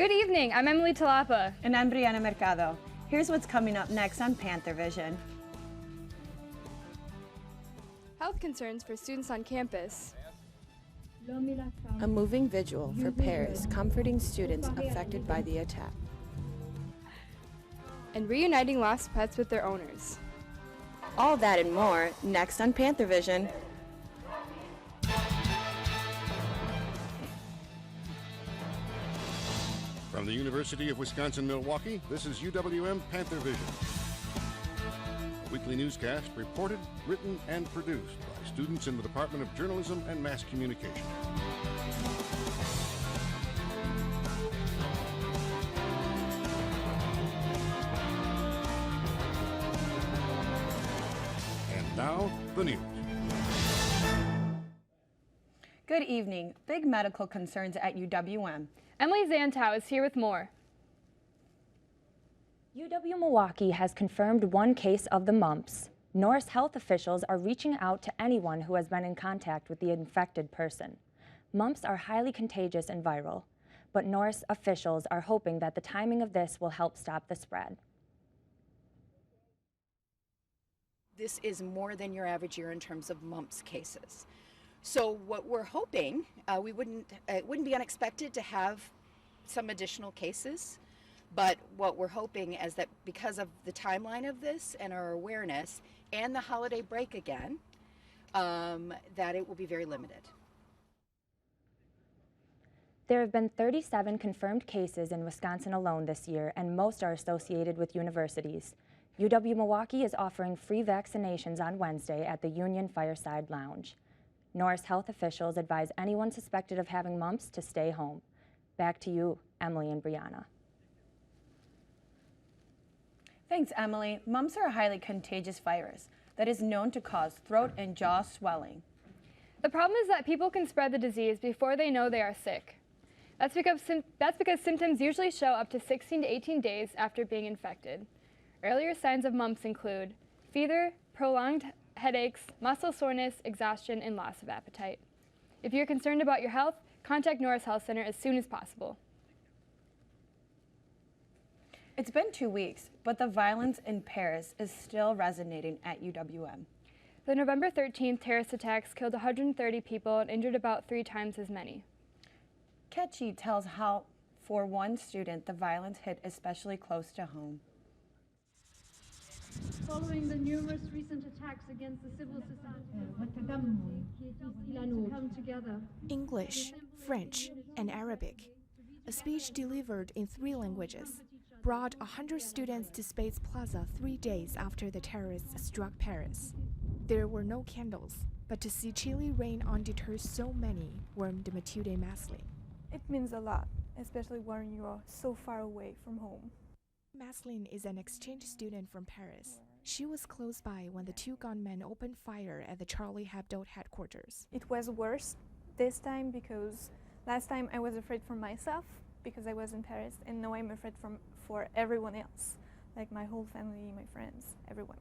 Good evening, I'm Emily Talapa. And I'm Brianna Mercado. Here's what's coming up next on Panthervision. Health concerns for students on campus. A moving vigil for Paris comforting students affected by the attack. And reuniting lost pets with their owners. All that and more next on Panthervision. From the University of Wisconsin-Milwaukee, this is UWM Panthervision. A weekly newscast reported, written, and produced by students in the Department of Journalism and Mass Communication. And now, the news. Good evening. Big medical concerns at UWM. Emily Zantow is here with more. UW-Milwaukee has confirmed one case of the mumps. Norris health officials are reaching out to anyone who has been in contact with the infected person. Mumps are highly contagious and viral, but Norris officials are hoping that the timing of this will help stop the spread. This is more than your average year in terms of mumps cases. So what we're hoping, it wouldn't be unexpected to have some additional cases, but what we're hoping is that because of the timeline of this and our awareness and the holiday break again, that it will be very limited. There have been 37 confirmed cases in Wisconsin alone this year, and most are associated with universities. UW-Milwaukee is offering free vaccinations on Wednesday at the Union Fireside Lounge. Norris health officials advise anyone suspected of having mumps to stay home. Back to you, Emily and Brianna. Thanks, Emily. Mumps are a highly contagious virus that is known to cause throat and jaw swelling. The problem is that people can spread the disease before they know they are sick. That's because symptoms usually show up to 16 to 18 days after being infected. Earlier signs of mumps include fever, prolonged headaches, muscle soreness, exhaustion, and loss of appetite. If you're concerned about your health, contact Norris Health Center as soon as possible. It's been 2 weeks, but the violence in Paris is still resonating at UWM. The November 13th terrorist attacks killed 130 people and injured about 3 times as many. Ketchy tells how, for one student, the violence hit especially close to home. Following the numerous recent attacks against the civil society, to come together. English, French, and Arabic. A speech delivered in 3 languages brought 100 students to Space Plaza 3 days after the terrorists struck Paris. There were no candles, but to see chilly rain undeter so many warmed Matilde Maslin. It means a lot, especially when you are so far away from home. Maslin is an exchange student from Paris. She was close by when the 2 gunmen opened fire at the Charlie Hebdo headquarters. It was worse this time because last time I was afraid for myself because I was in Paris, and now I'm afraid for everyone else, like my whole family, my friends, everyone.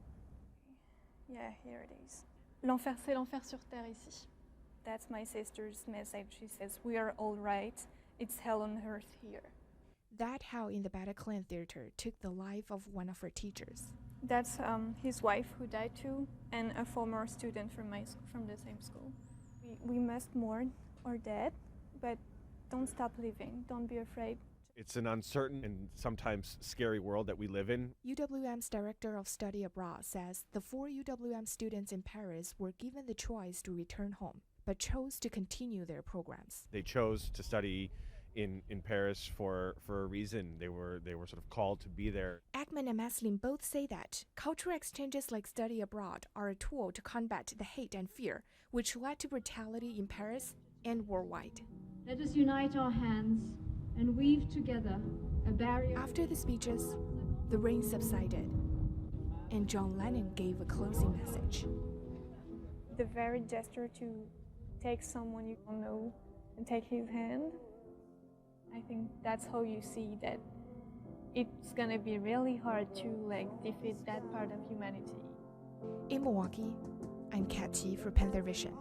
Yeah, here it is. L'enfer, c'est l'enfer sur terre ici. That's my sister's message. She says, we are all right. It's hell on earth here. That how in the Bataclan Theater took the life of one of her teachers. That's his wife who died too, and a former student from the same school. We must mourn our dead, but don't stop living. Don't be afraid. It's an uncertain and sometimes scary world that we live in. UWM's Director of Study Abroad says the 4 UWM students in Paris were given the choice to return home, but chose to continue their programs. They chose to study in Paris for a reason. They were sort of called to be there. Ackman and Maslin both say that cultural exchanges like study abroad are a tool to combat the hate and fear which led to brutality in Paris and worldwide. Let us unite our hands and weave together a barrier. After the speeches, the rain subsided, and John Lennon gave a closing message. The very gesture to take someone you don't know and take his hand, I think that's how you see that it's gonna be really hard to defeat that part of humanity. In Milwaukee, I'm Kat Chi for Panthervision.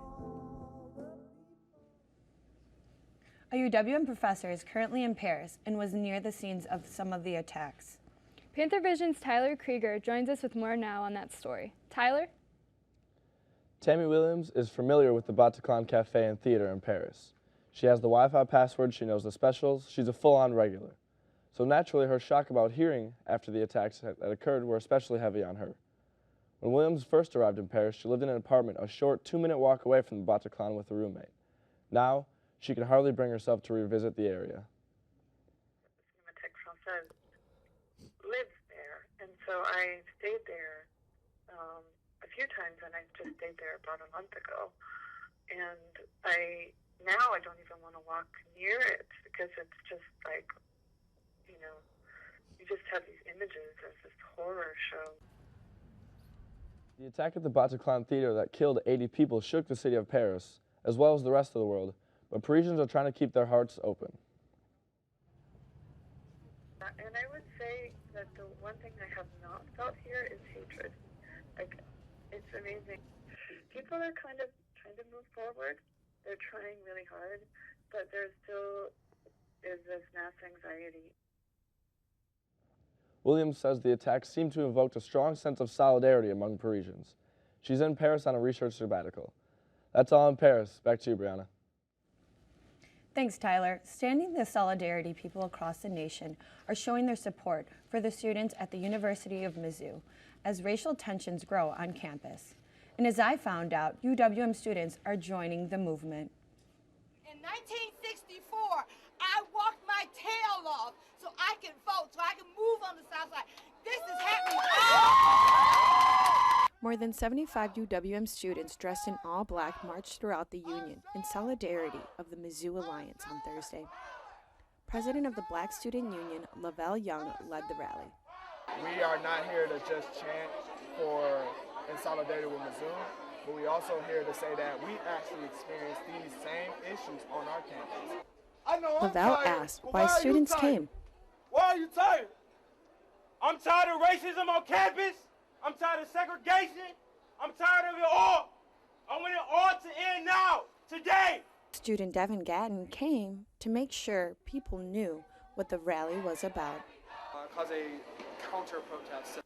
A UWM professor is currently in Paris and was near the scenes of some of the attacks. Panthervision's Tyler Krieger joins us with more now on that story. Tyler? Tammy Williams is familiar with the Bataclan Cafe and Theater in Paris. She has the Wi-Fi password, she knows the specials, she's a full-on regular. So naturally, her shock about hearing after the attacks that occurred were especially heavy on her. When Williams first arrived in Paris, she lived in an apartment a short 2-minute walk away from the Bataclan with a roommate. Now, she can hardly bring herself to revisit the area. Lives there, and so I stayed there a few times, and I just stayed there about a month ago. And now I don't even want to walk near it because it's just like, you just have these images of this horror show. The attack at the Bataclan Theater that killed 80 people shook the city of Paris, as well as the rest of the world, but Parisians are trying to keep their hearts open. And I would say that the one thing I have not felt here is hatred. Like, it's amazing. People are kind of trying to move forward. They're trying really hard, but there still is this mass anxiety. Williams says the attacks seem to evoke a strong sense of solidarity among Parisians. She's in Paris on a research sabbatical. That's all in Paris. Back to you, Brianna. Thanks, Tyler. Standing the solidarity, people across the nation are showing their support for the students at the University of Mizzou as racial tensions grow on campus. And as I found out, UWM students are joining the movement. In 1964, I walked my tail off so I can vote, so I can move on the South Side. This is happening. More than 75 UWM students dressed in all black marched throughout the Union in solidarity of the Mizzou Alliance on Thursday. President of the Black Student Union, Lavelle Young, led the rally. We are not here to just chant in solidarity with Mizzou, but we also here to say that we actually experience these same issues on our campus. Lavelle asked why students came. Why are you tired? I'm tired of racism on campus. I'm tired of segregation. I'm tired of it all. I want it all to end now, today. Student Devin Gatton came to make sure people knew what the rally was about. Cause a counter-protest,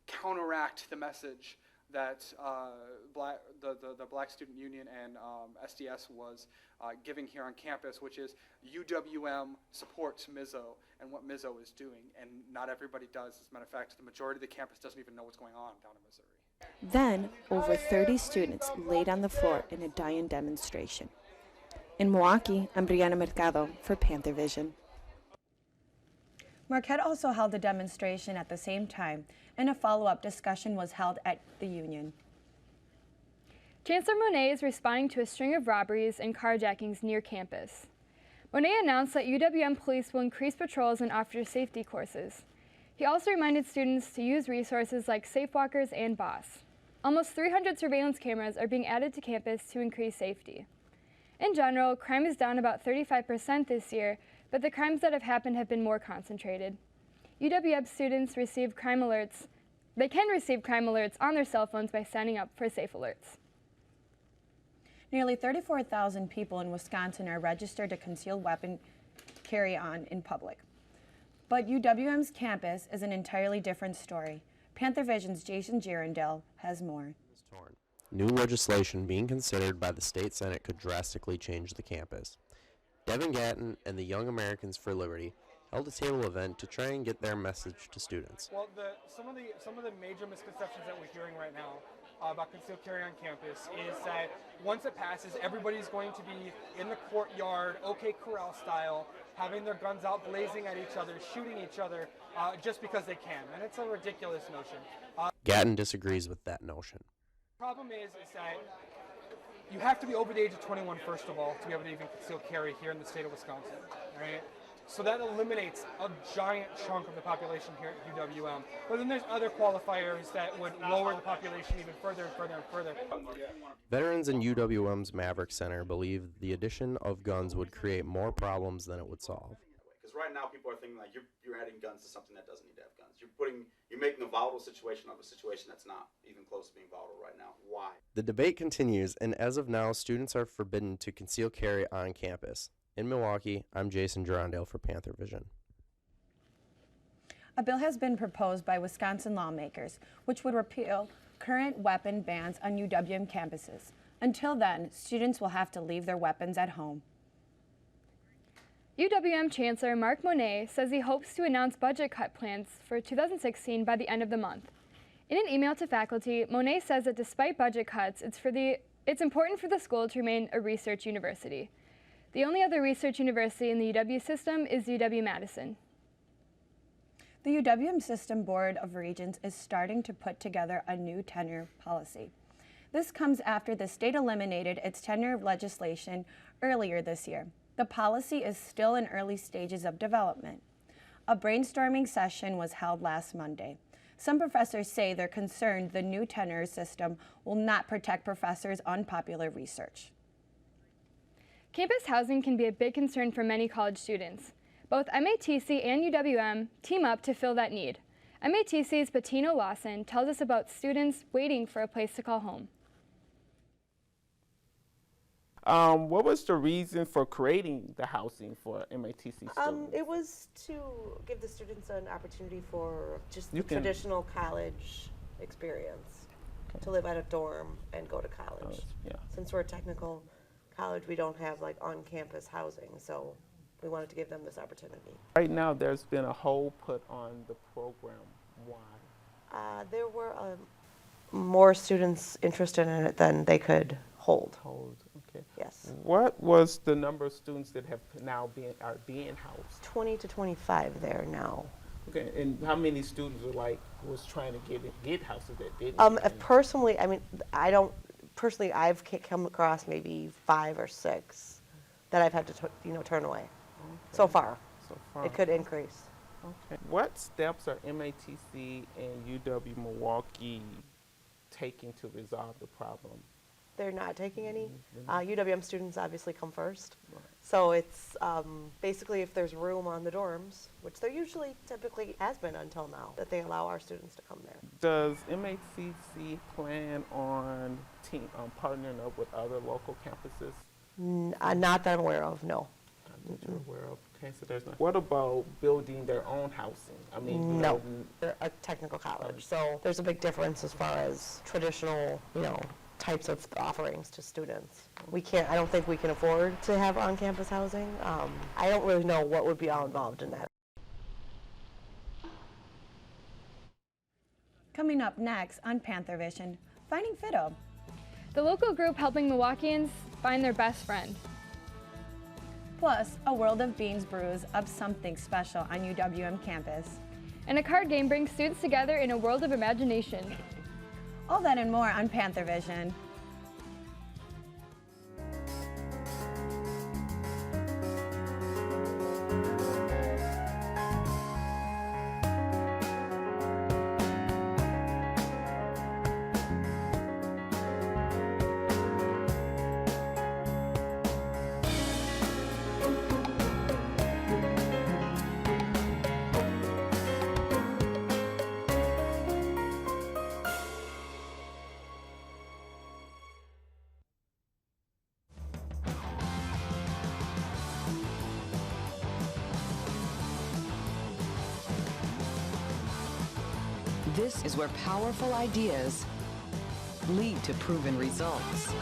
counteract the message that the Black Student Union and SDS was giving here on campus, which is UWM supports Mizzo and what Mizzo is doing, and not everybody does. As a matter of fact, the majority of the campus doesn't even know what's going on down in Missouri. Then, over 30 students laid on the floor in a dying demonstration. In Milwaukee, I'm Brianna Mercado for Panthervision. Marquette also held a demonstration at the same time, and a follow-up discussion was held at the Union. Chancellor Monet is responding to a string of robberies and carjackings near campus. Monet announced that UWM police will increase patrols and officer safety courses. He also reminded students to use resources like SafeWalkers and BOSS. Almost 300 surveillance cameras are being added to campus to increase safety. In general, crime is down about 35% this year, but the crimes that have happened have been more concentrated. UWM students receive crime alerts. They can receive crime alerts on their cell phones by signing up for Safe Alerts. Nearly 34,000 people in Wisconsin are registered to concealed weapon carry-on in public. But UWM's campus is an entirely different story. Panthervision's Jason Girondale has more. New legislation being considered by the state senate could drastically change the campus. Devin Gatton and the Young Americans for Liberty held a table event to try and get their message to students. Well, some of the major misconceptions that we're hearing right now about concealed carry on campus is that once it passes, everybody's going to be in the courtyard, OK Corral style, having their guns out, blazing at each other, shooting each other just because they can, and it's a ridiculous notion. Gatton disagrees with that notion. The problem is that you have to be over the age of 21, first of all, to be able to even conceal carry here in the state of Wisconsin, right? So that eliminates a giant chunk of the population here at UWM. But then there's other qualifiers that would lower the population even further and further and further. Veterans in UWM's Maverick Center believe the addition of guns would create more problems than it would solve. Because right now people are thinking like you're adding guns to something that doesn't need to have guns. You're making a volatile situation of a situation that's not even close to being volatile right now. Why? The debate continues, and as of now, students are forbidden to conceal carry on campus. In Milwaukee, I'm Jason Gerondale for Panthervision. A bill has been proposed by Wisconsin lawmakers, which would repeal current weapon bans on UWM campuses. Until then, students will have to leave their weapons at home. UWM Chancellor Mark Monet says he hopes to announce budget cut plans for 2016 by the end of the month. In an email to faculty, Monet says that despite budget cuts, it's important for the school to remain a research university. The only other research university in the UW system is UW-Madison. The UWM System Board of Regents is starting to put together a new tenure policy. This comes after the state eliminated its tenure legislation earlier this year. The policy is still in early stages of development. A brainstorming session was held last Monday. Some professors say they're concerned the new tenure system will not protect professors' unpopular research. Campus housing can be a big concern for many college students. Both MATC and UWM team up to fill that need. MATC's Patino Lawson tells us about students waiting for a place to call home. What was the reason for creating the housing for MATC students? It was to give the students an opportunity for just the traditional college experience, to live at a dorm and go to college. Since we're a technical college, we don't have like on-campus housing, so we wanted to give them this opportunity. Right now, there's been a hold put on the program. Why? There were more students interested in it than they could hold. Okay. Yes. What was the number of students that have now are being housed? 20 to 25 there now. Okay, and how many students was trying to get houses that didn't? Personally, I mean, I've come across maybe 5 or 6 that I've had to turn away. Okay. So far. It could increase. Okay. What steps are MATC and UW Milwaukee taking to resolve the problem? They're not taking any. UWM students obviously come first. Right. So it's basically if there's room on the dorms, which there usually typically has been until now, that they allow our students to come there. Does MATC plan on partnering up with other local campuses? Not that I'm aware of, no. Not that you're aware of. Okay, so there's not. What about building their own housing? I mean, no. They're a technical college, so there's a big difference as far as traditional, types of offerings to students. I don't think we can afford to have on-campus housing. I don't really know what would be all involved in that. Coming up next on Panthervision, Finding Fiddle. The local group helping Milwaukeeans find their best friend. Plus, a world of beans brews up something special on UWM campus. And a card game brings students together in a world of imagination. All that and more on Panthervision. This is where powerful ideas lead to proven results.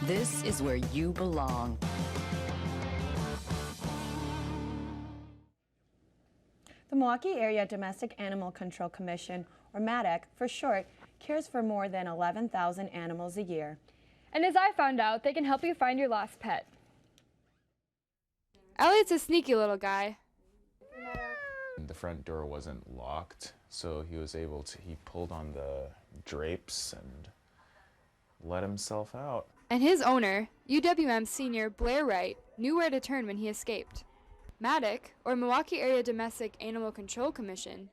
This is where you belong. The Milwaukee Area Domestic Animal Control Commission, or MADC for short, cares for more than 11,000 animals a year. And as I found out, they can help you find your lost pet. Elliot's a sneaky little guy. The front door wasn't locked, so he pulled on the drapes and let himself out. And his owner, UWM senior Blair Wright, knew where to turn when he escaped. MADC, or Milwaukee Area Domestic Animal Control Commission,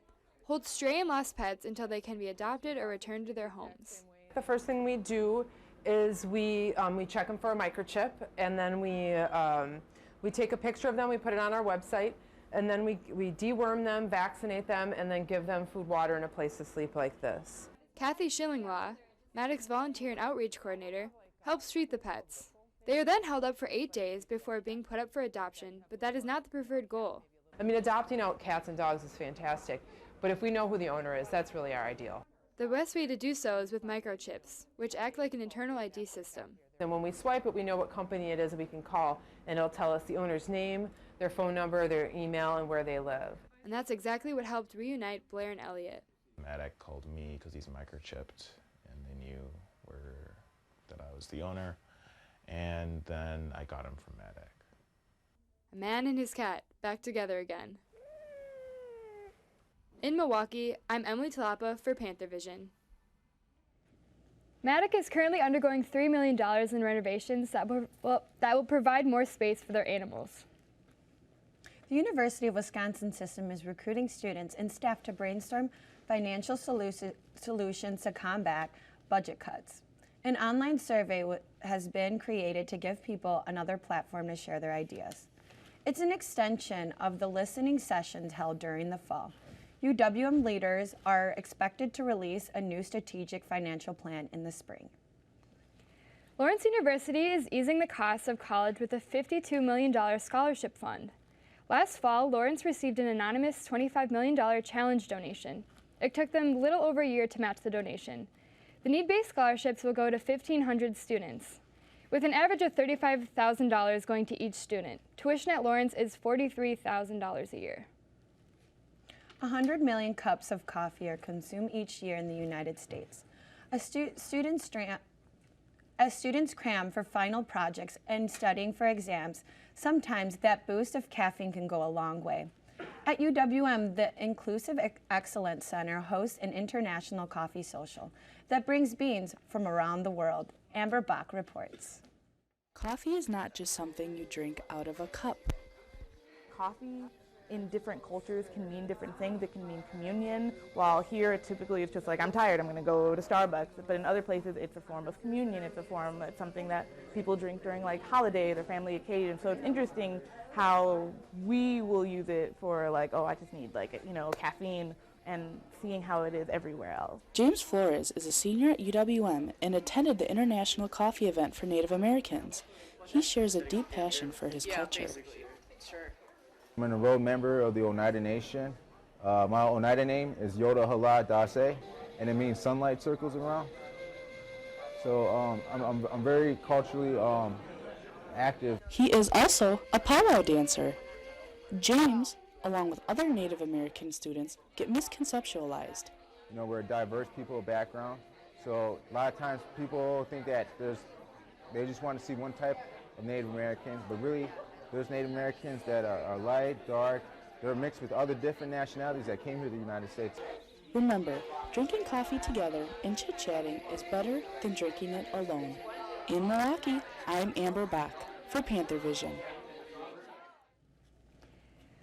holds stray and lost pets until they can be adopted or returned to their homes. The first thing we do is we check them for a microchip, and then we take a picture of them, we put it on our website, and then we deworm them, vaccinate them, and then give them food, water, and a place to sleep like this. Kathy Schillinglaw, Maddox volunteer and outreach coordinator, helps treat the pets. They are then held up for 8 days before being put up for adoption, but that is not the preferred goal. I mean, adopting out cats and dogs is fantastic, but if we know who the owner is, that's really our ideal. The best way to do so is with microchips, which act like an internal ID system. And when we swipe it, we know what company it is that we can call, and it'll tell us the owner's name, their phone number, their email, and where they live. And that's exactly what helped reunite Blair and Elliot. Maddox called me because he's microchipped, and they knew that I was the owner, and then I got him from Maddox. A man and his cat, back together again. In Milwaukee, I'm Emily Talapa for Panthervision. Maddox is currently undergoing $3 million in renovations that will provide more space for their animals. The University of Wisconsin system is recruiting students and staff to brainstorm financial solutions to combat budget cuts. An online survey has been created to give people another platform to share their ideas. It's an extension of the listening sessions held during the fall. UWM leaders are expected to release a new strategic financial plan in the spring. Lawrence University is easing the cost of college with a $52 million scholarship fund. Last fall, Lawrence received an anonymous $25 million challenge donation. It took them little over a year to match the donation. The need-based scholarships will go to 1,500 students, with an average of $35,000 going to each student. Tuition at Lawrence is $43,000 a year. 100 million cups of coffee are consumed each year in the United States. As students cram for final projects and studying for exams, sometimes that boost of caffeine can go a long way. At UWM, the Inclusive Excellence Center hosts an international coffee social that brings beans from around the world. Amber Bach reports. Coffee is not just something you drink out of a cup. Coffee in different cultures can mean different things. It can mean communion, while here typically it's just like, I'm tired, I'm going to go to Starbucks. But in other places it's a form of communion, it's something that people drink during like holidays or family occasions. So it's interesting how we will use it for like, oh, I just need like, caffeine, and seeing how it is everywhere else. James Flores is a senior at UWM and attended the International Coffee event for Native Americans. He shares a deep passion for his culture. Sure. I'm an enrolled member of the Oneida Nation. My Oneida name is Yoda Hala Dase, and it means sunlight circles around. So I'm very culturally active. He is also a powwow dancer. James, along with other Native American students, get misconceptualized. We're a diverse people of background, so a lot of times people think that they just want to see one type of Native Americans, but really there's Native Americans that are light, dark, they're mixed with other different nationalities that came here to the United States. Remember, drinking coffee together and chit-chatting is better than drinking it alone. In Milwaukee, I'm Amber Bach for Panthervision.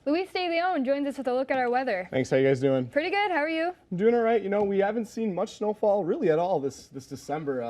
Luis De Leon joins us with a look at our weather. Thanks, how you guys doing? Pretty good, how are you? I'm doing all right. We haven't seen much snowfall really at all this December.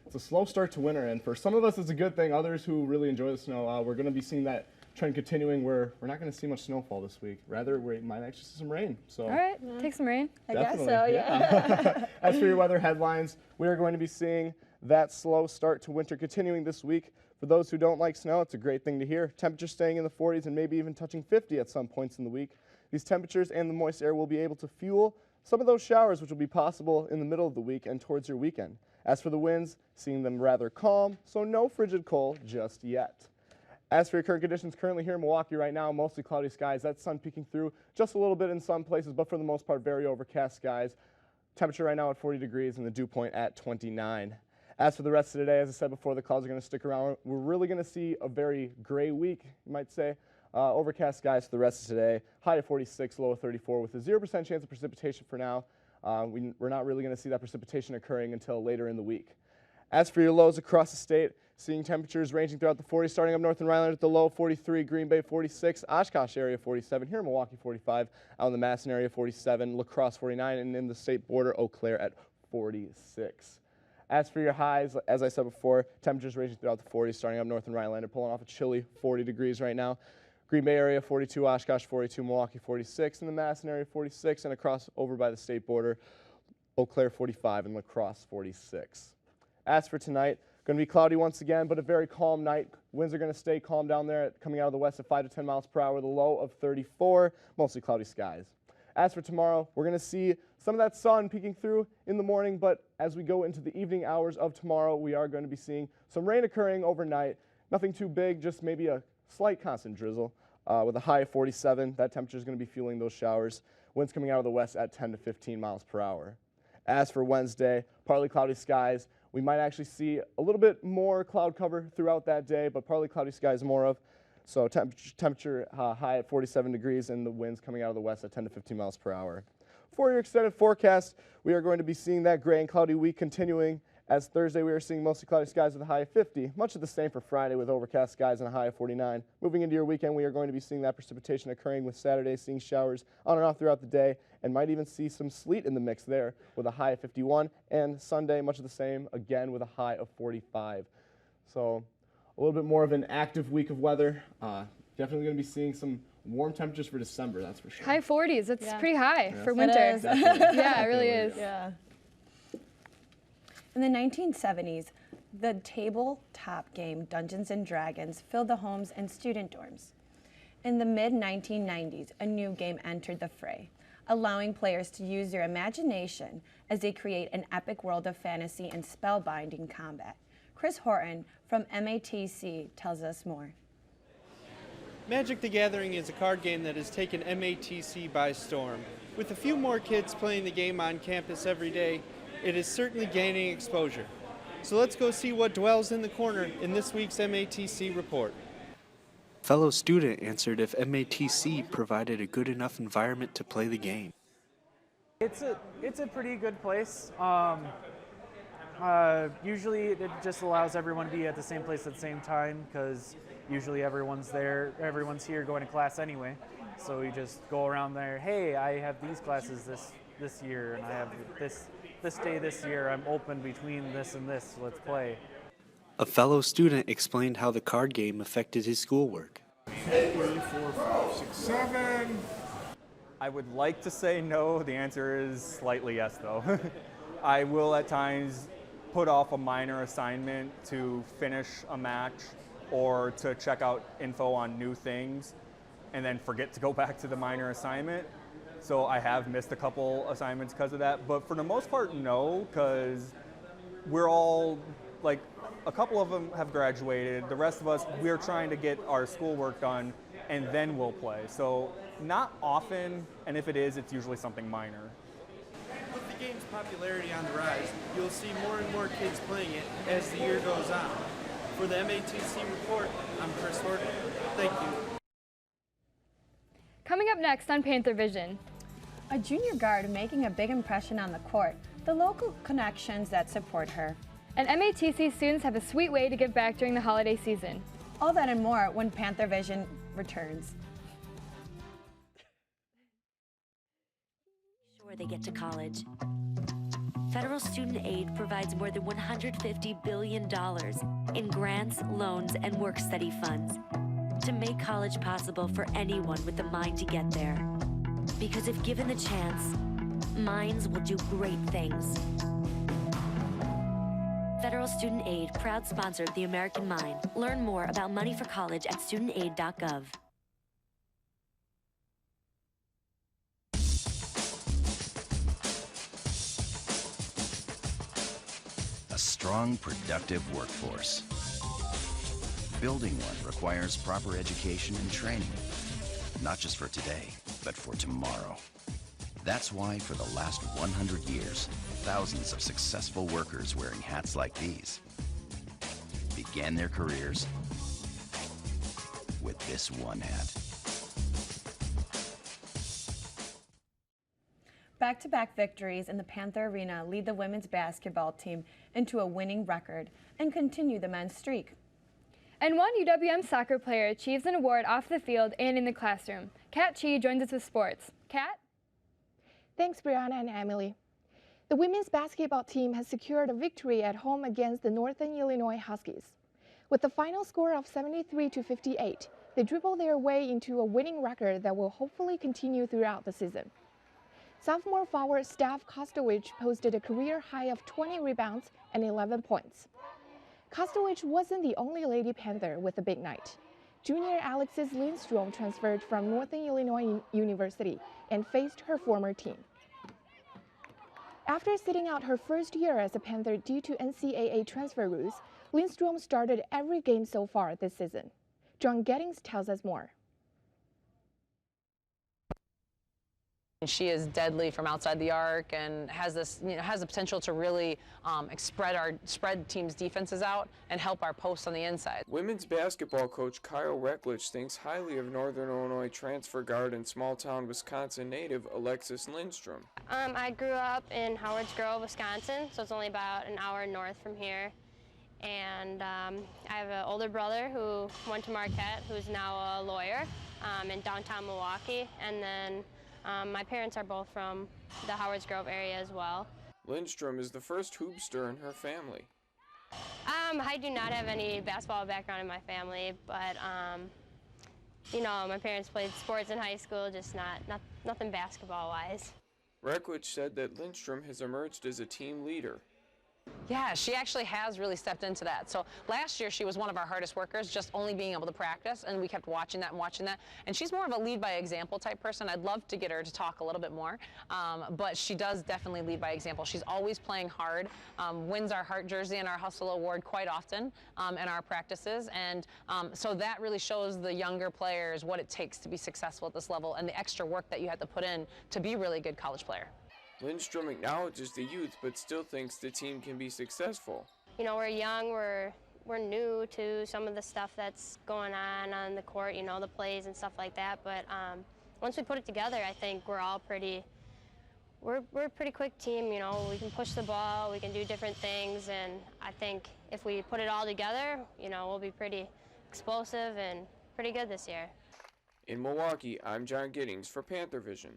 It's a slow start to winter, and for some of us it's a good thing. Others who really enjoy the snow, we're going to be seeing that trend continuing where we're not going to see much snowfall this week. Rather, we might actually see some rain. So all right, take some rain. I guess so, yeah. As for your weather headlines, we are going to be seeing that slow start to winter continuing this week. For those who don't like snow, it's a great thing to hear. Temperatures staying in the 40s and maybe even touching 50 at some points in the week. These temperatures and the moist air will be able to fuel some of those showers, which will be possible in the middle of the week and towards your weekend. As for the winds, seeing them rather calm, so no frigid cold just yet. As for your current conditions, currently here in Milwaukee right now, mostly cloudy skies. That sun peeking through just a little bit in some places, but for the most part, very overcast skies. Temperature right now at 40 degrees and the dew point at 29. As for the rest of the day, as I said before, the clouds are going to stick around. We're really going to see a very gray week, you might say. Overcast skies for the rest of today. High of 46, low of 34 with a 0% chance of precipitation for now. We're not really going to see that precipitation occurring until later in the week. As for your lows across the state, Seeing temperatures ranging throughout the 40s, starting up north in Rhineland at the low 43, Green Bay 46, Oshkosh area 47, here in Milwaukee 45, out in the Masson area 47, La Crosse 49, and in the state border, Eau Claire at 46. As for your highs, as I said before, temperatures ranging throughout the 40s, starting up north in Rhineland, are pulling off a chilly 40 degrees right now. Green Bay area 42, Oshkosh 42, Milwaukee 46, in the Masson area 46, and across over by the state border, Eau Claire 45 and La Crosse 46. As for tonight, going to be cloudy once again, but a very calm night. Winds are going to stay calm down there, coming out of the west at 5 to 10 miles per hour, the low of 34, mostly cloudy skies. As for tomorrow, we're going to see some of that sun peeking through in the morning, but as we go into the evening hours of tomorrow, we are going to be seeing some rain occurring overnight. Nothing too big, just maybe a slight constant drizzle with a high of 47. That temperature is going to be fueling those showers. Winds coming out of the west at 10 to 15 miles per hour. As for Wednesday, partly cloudy skies. We might actually see a little bit more cloud cover throughout that day, but partly cloudy skies more of. So temperature high at 47 degrees and the winds coming out of the west at 10 to 15 miles per hour. For your extended forecast, we are going to be seeing that gray and cloudy week continuing. As Thursday, we are seeing mostly cloudy skies with a high of 50. Much of the same for Friday with overcast skies and a high of 49. Moving into your weekend, we are going to be seeing that precipitation occurring with Saturday, seeing showers on and off throughout the day, and might even see some sleet in the mix there with a high of 51. And Sunday, much of the same, again with a high of 45. So a little bit more of an active week of weather. Definitely going to be seeing some warm temperatures for December, that's for sure. High 40s, that's pretty high for It winter. is. Yeah, it really is. Yeah. In the 1970s, the tabletop game Dungeons & Dragons filled the homes and student dorms. In the mid-1990s, a new game entered the fray, allowing players to use their imagination as they create an epic world of fantasy and spellbinding combat. Chris Horton from MATC tells us more. Magic the Gathering is a card game that has taken MATC by storm. With a few more kids playing the game on campus every day, it is certainly gaining exposure. So let's go see what dwells in the corner in this week's MATC report. Fellow student answered if MATC provided a good enough environment to play the game. It's a pretty good place. Usually it just allows everyone to be at the same place at the same time because usually everyone's here going to class anyway. So you just go around there, hey, I have these classes this year and I have this day this year, I'm open between this and this, so let's play. A fellow student explained how the card game affected his schoolwork. 3, 4, 5, 6, 7. I would like to say no. The answer is slightly yes, though. I will at times put off a minor assignment to finish a match or to check out info on new things and then forget to go back to the minor assignment. So I have missed a couple assignments because of that. But for the most part, no, because we're all, like, a couple of them have graduated. The rest of us, we're trying to get our schoolwork done, and then we'll play. So not often, and if it is, it's usually something minor. With the game's popularity on the rise, you'll see more and more kids playing it as the year goes on. For the MATC report, I'm Chris Horton. Thank you. Coming up next on Panthervision. A junior guard making a big impression on the court, the local connections that support her. And MATC students have a sweet way to give back during the holiday season. All that and more when Panthervision returns. Sure they get to college. Federal student aid provides more than $150 billion in grants, loans, and work-study funds to make college possible for anyone with the mind to get there. Because if given the chance, minds will do great things. Federal Student Aid, proud sponsor of the American Mind. Learn more about money for college at studentaid.gov. A strong, productive workforce. Building one requires proper education and training, not just for today, but for tomorrow. That's why for the last 100 years, thousands of successful workers wearing hats like these began their careers with this one hat. back-to-back victories in the Panther Arena lead the women's basketball team into a winning record and continue the men's streak. And one UWM soccer player achieves an award off the field and in the classroom. Kat Chi joins us with sports. Kat? Thanks, Brianna and Emily. The women's basketball team has secured a victory at home against the Northern Illinois Huskies. With the final score of 73-58, they dribbled their way into a winning record that will hopefully continue throughout the season. Sophomore forward Steph Kostowicz posted a career high of 20 rebounds and 11 points. Kostowicz wasn't the only Lady Panther with a big night. Junior Alexis Lindstrom transferred from Northern Illinois University and faced her former team. After sitting out her first year as a Panther due to NCAA transfer rules, Lindstrom started every game so far this season. John Gettings tells us more. She is deadly from outside the arc and has this, has the potential to really spread teams' defenses out and help our posts on the inside. Women's basketball coach Kyle Recklich thinks highly of Northern Illinois transfer guard and small-town Wisconsin native Alexis Lindstrom. I grew up in Howards Grove, Wisconsin, so it's only about an hour north from here. And I have an older brother who went to Marquette, who's now a lawyer in downtown Milwaukee, and then my parents are both from the Howards Grove area as well. Lindstrom is the first hoopster in her family. I do not have any basketball background in my family, but my parents played sports in high school, just nothing basketball-wise. Recklich said that Lindstrom has emerged as a team leader. Yeah, she actually has really stepped into that. So last year she was one of our hardest workers, just only being able to practice, and we kept watching that and watching that. And she's more of a lead by example type person. I'd love to get her to talk a little bit more, but she does definitely lead by example. She's always playing hard, wins our Heart Jersey and our Hustle Award quite often in our practices, and so that really shows the younger players what it takes to be successful at this level and the extra work that you have to put in to be a really good college player. Lindstrom acknowledges the youth, but still thinks the team can be successful. We're young, we're new to some of the stuff that's going on the court, the plays and stuff like that. But once we put it together, I think we're all we're a pretty quick team. We can push the ball, we can do different things, and I think if we put it all together, we'll be pretty explosive and pretty good this year. In Milwaukee, I'm John Giddings for Panthervision.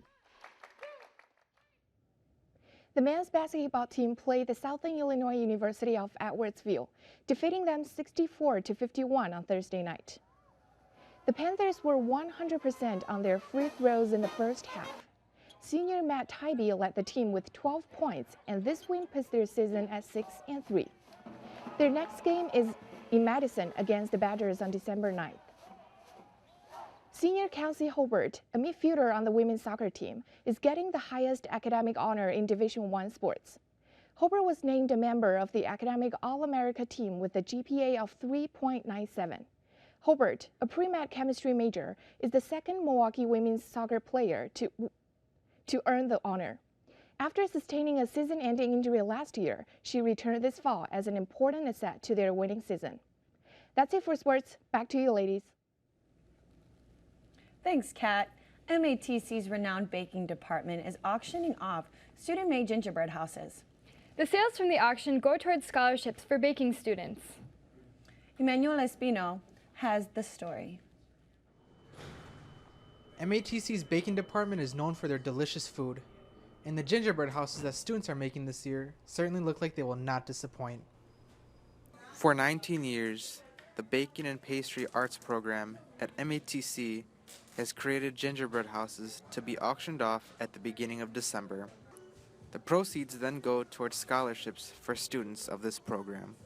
The men's basketball team played the Southern Illinois University of Edwardsville, defeating them 64-51 on Thursday night. The Panthers were 100% on their free throws in the first half. Senior Matt Tybee led the team with 12 points, and this win puts their season at 6-3. Their next game is in Madison against the Badgers on December 9th. Senior Kelsey Hobart, a midfielder on the women's soccer team, is getting the highest academic honor in Division I sports. Hobart was named a member of the Academic All-America team with a GPA of 3.97. Hobart, a pre-med chemistry major, is the second Milwaukee women's soccer player to earn the honor. After sustaining a season-ending injury last year, she returned this fall as an important asset to their winning season. That's it for sports. Back to you, ladies. Thanks, Kat. MATC's renowned baking department is auctioning off student-made gingerbread houses. The sales from the auction go towards scholarships for baking students. Emmanuel Espino has the story. MATC's baking department is known for their delicious food, and the gingerbread houses that students are making this year certainly look like they will not disappoint. For 19 years, the Baking and Pastry Arts program at MATC has created gingerbread houses to be auctioned off at the beginning of December. The proceeds then go towards scholarships for students of this program.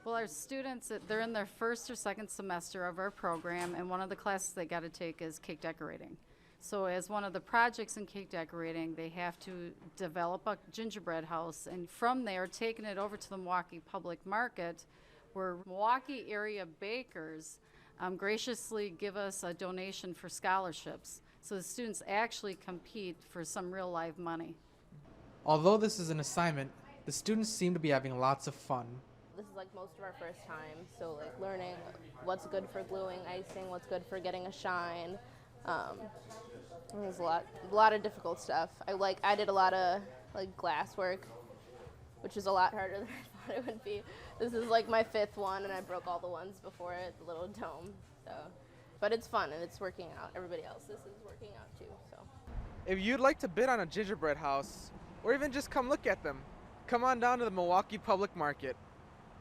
Well, our students, they're in their first or second semester of our program, and one of the classes they got to take is cake decorating. So as one of the projects in cake decorating, they have to develop a gingerbread house, and from there, taking it over to the Milwaukee Public Market, where Milwaukee area bakers graciously give us a donation for scholarships. So the students actually compete for some real live money. Although this is an assignment, the students seem to be having lots of fun. This is like most of our first time, so like learning what's good for gluing icing, what's good for getting a shine, There's a lot of difficult stuff. I did a lot of like glass work, which is a lot harder than I thought it would be. This is like my 5th one, and I broke all the ones before it, the little dome. So, but it's fun and it's working out. Everybody else, this is working out too. So, If you'd like to bid on a gingerbread house, or even just come look at them, come on down to the Milwaukee Public Market.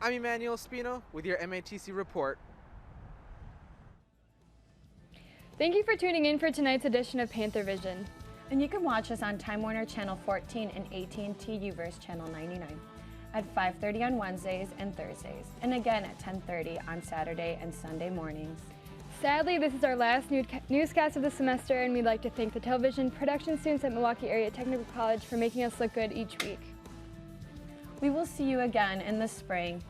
I'm Emmanuel Spino with your MATC report. Thank you for tuning in for tonight's edition of Panthervision. And you can watch us on Time Warner Channel 14 and AT&T Uverse Channel 99 at 5:30 on Wednesdays and Thursdays, and again at 10:30 on Saturday and Sunday mornings. Sadly, this is our last newscast of the semester, and we'd like to thank the television production students at Milwaukee Area Technical College for making us look good each week. We will see you again in the spring